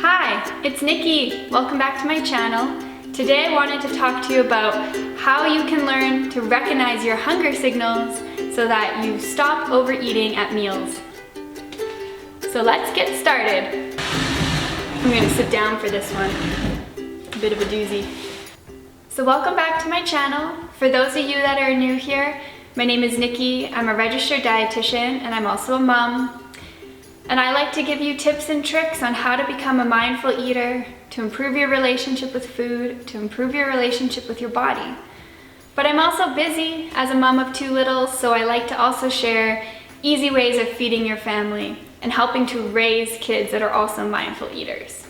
Hi, it's Nikki. Welcome back to my channel. Today I wanted to talk to you about how you can learn to recognize your hunger signals so that you stop overeating at meals. So let's get started. I'm going to sit down for this one. A bit of a doozy. So welcome back to my channel. For those of you that are new here, my name is Nikki. I'm a registered dietitian and I'm also a mom. And I like to give you tips and tricks on how to become a mindful eater, to improve your relationship with food, to improve your relationship with your body. But I'm also busy as a mom of two littles, so I like to also share easy ways of feeding your family and helping to raise kids that are also mindful eaters.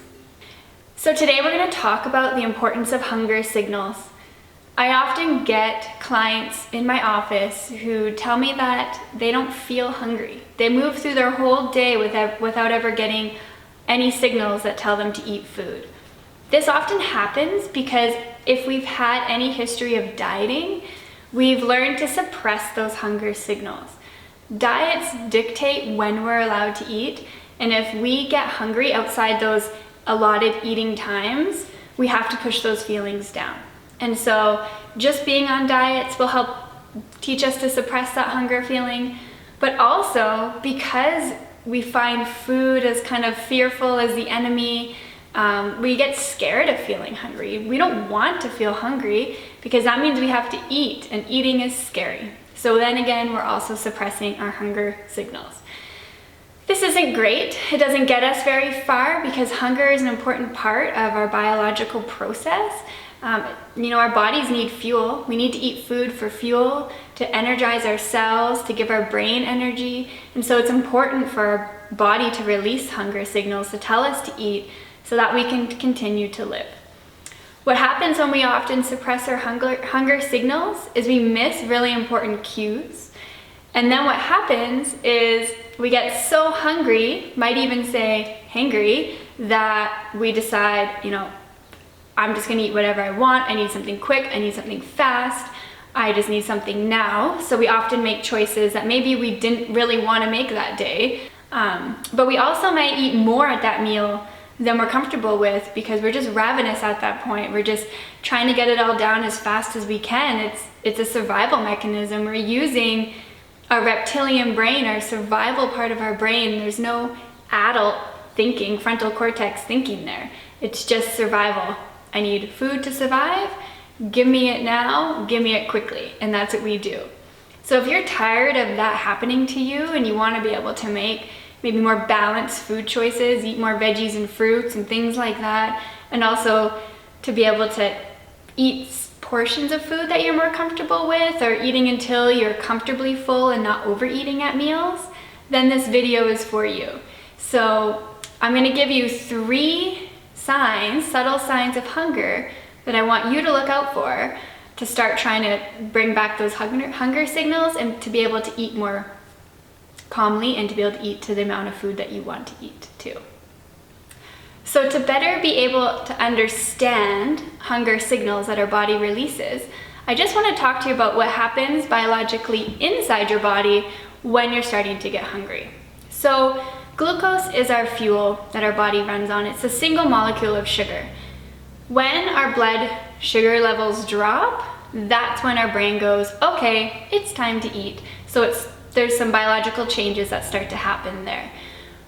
So today we're going to talk about the importance of hunger signals. I often get clients in my office who tell me that they don't feel hungry. They move through their whole day without ever getting any signals that tell them to eat food. This often happens because if we've had any history of dieting, we've learned to suppress those hunger signals. Diets dictate when we're allowed to eat, and if we get hungry outside those allotted eating times, we have to push those feelings down. And so just being on diets will help teach us to suppress that hunger feeling, but also because we find food as kind of fearful as the enemy, we get scared of feeling hungry. We don't want to feel hungry because that means we have to eat, and eating is scary. So then again, we're also suppressing our hunger signals. This isn't great. It doesn't get us very far because hunger is an important part of our biological process. Our bodies need fuel. We need to eat food for fuel, to energize our cells, to give our brain energy. And so it's important for our body to release hunger signals to tell us to eat so that we can continue to live. What happens when we often suppress our hunger signals is we miss really important cues. And then what happens is we get so hungry, might even say hangry, that we decide, I'm just gonna eat whatever I want. I need something quick, I need something fast, I just need something now. So we often make choices that maybe we didn't really wanna make that day. But we also might eat more at that meal than we're comfortable with because we're just ravenous at that point. We're just trying to get it all down as fast as we can. It's a survival mechanism. We're using our reptilian brain, our survival part of our brain. There's no adult thinking, frontal cortex thinking there. It's just survival. I need food to survive. Give me it now, give me it quickly. And that's what we do. So if you're tired of that happening to you and you want to be able to make maybe more balanced food choices, eat more veggies and fruits and things like that, and also to be able to eat portions of food that you're more comfortable with, or eating until you're comfortably full and not overeating at meals, then this video is for you. So I'm going to give you 3 signs, subtle signs of hunger that I want you to look out for to start trying to bring back those hunger signals and to be able to eat more calmly and to be able to eat to the amount of food that you want to eat too. So to better be able to understand hunger signals that our body releases, I just want to talk to you about what happens biologically inside your body when you're starting to get hungry. So glucose is our fuel that our body runs on. It's a single molecule of sugar. When our blood sugar levels drop, that's when our brain goes, okay, it's time to eat. So there's some biological changes that start to happen there.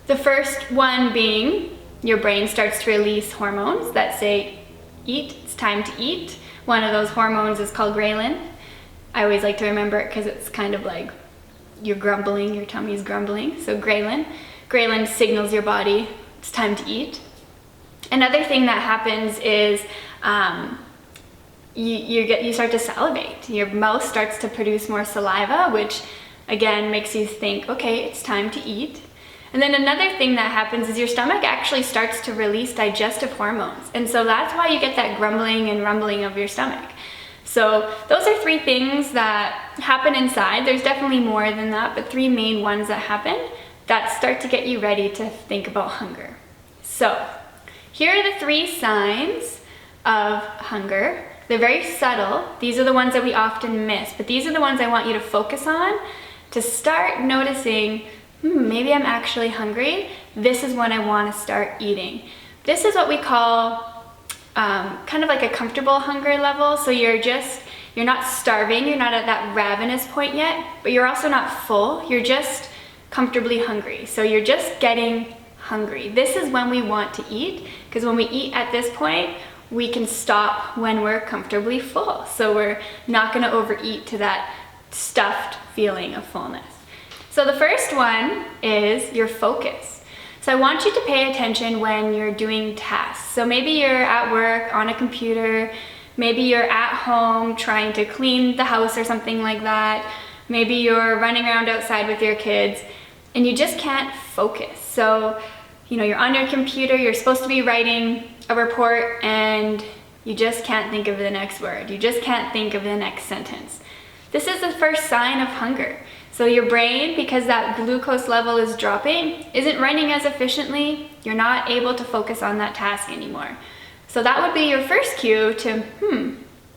The first one being your brain starts to release hormones that say, eat, it's time to eat. One of those hormones is called ghrelin. I always like to remember it because it's kind of like you're grumbling, your tummy's grumbling. So ghrelin signals your body it's time to eat. Another thing that happens is you start to salivate. Your mouth starts to produce more saliva, which again makes you think, okay, it's time to eat. And then another thing that happens is your stomach actually starts to release digestive hormones. And so that's why you get that grumbling and rumbling of your stomach. So those are 3 things that happen inside. There's definitely more than that, but 3 main ones that happen that start to get you ready to think about hunger. So here are the 3 signs of hunger. They're very subtle. These are the ones that we often miss, but these are the ones I want you to focus on to start noticing, maybe I'm actually hungry. This is when I want to start eating. This is what we call kind of like a comfortable hunger level. So you're not starving, you're not at that ravenous point yet, but you're also not full, you're just comfortably hungry. So you're just getting hungry. This is when we want to eat, because when we eat at this point, we can stop when we're comfortably full. So we're not gonna overeat to that stuffed feeling of fullness. So the first one is your focus. So I want you to pay attention when you're doing tasks. So maybe you're at work on a computer, maybe you're at home trying to clean the house or something like that. Maybe you're running around outside with your kids and you just can't focus. So, you're on your computer, you're supposed to be writing a report and you just can't think of the next word. You just can't think of the next sentence. This is the first sign of hunger. So your brain, because that glucose level is dropping, isn't running as efficiently. You're not able to focus on that task anymore. So that would be your first cue to,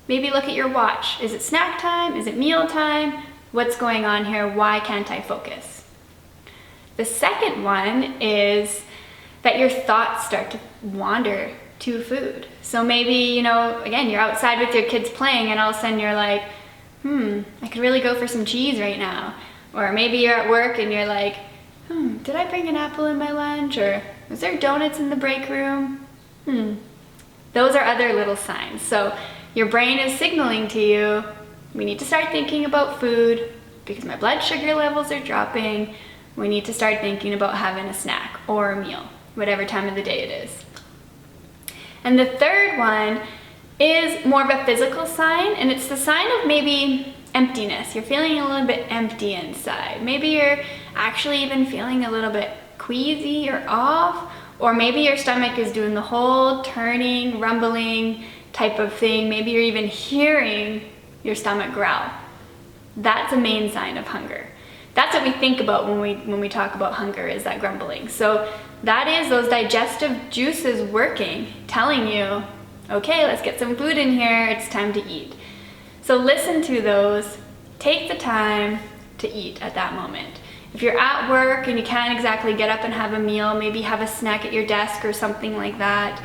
maybe look at your watch. Is it snack time? Is it meal time? What's going on here? Why can't I focus? The second one is that your thoughts start to wander to food. So maybe, again, you're outside with your kids playing and all of a sudden you're like, I could really go for some cheese right now. Or maybe you're at work and you're like, did I bring an apple in my lunch? Or was there donuts in the break room? Those are other little signs. So your brain is signaling to you, we need to start thinking about food because my blood sugar levels are dropping. We need to start thinking about having a snack or a meal, whatever time of the day it is. And the third one is more of a physical sign, and it's the sign of maybe emptiness. You're feeling a little bit empty inside. Maybe you're actually even feeling a little bit queasy or off, or maybe your stomach is doing the whole turning, rumbling type of thing. Maybe you're even hearing your stomach growl. That's a main sign of hunger. That's what we think about when we talk about hunger, is that grumbling. So that is those digestive juices working, telling you, okay, let's get some food in here, it's time to eat. So listen to those, take the time to eat at that moment. If you're at work and you can't exactly get up and have a meal, maybe have a snack at your desk or something like that,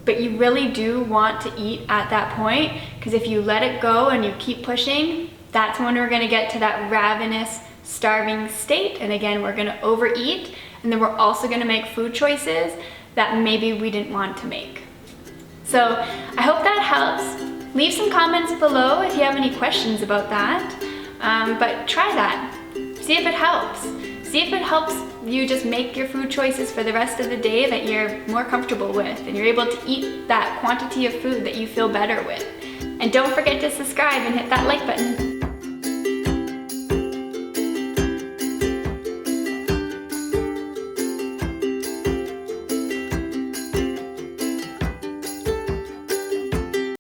but you really do want to eat at that point, because if you let it go and you keep pushing, that's when we're gonna get to that ravenous, starving state. And again, we're gonna overeat, and then we're also gonna make food choices that maybe we didn't want to make. So I hope that helps. Leave some comments below if you have any questions about that. But try that. See if it helps. See if it helps you just make your food choices for the rest of the day that you're more comfortable with, and you're able to eat that quantity of food that you feel better with. And don't forget to subscribe and hit that like button.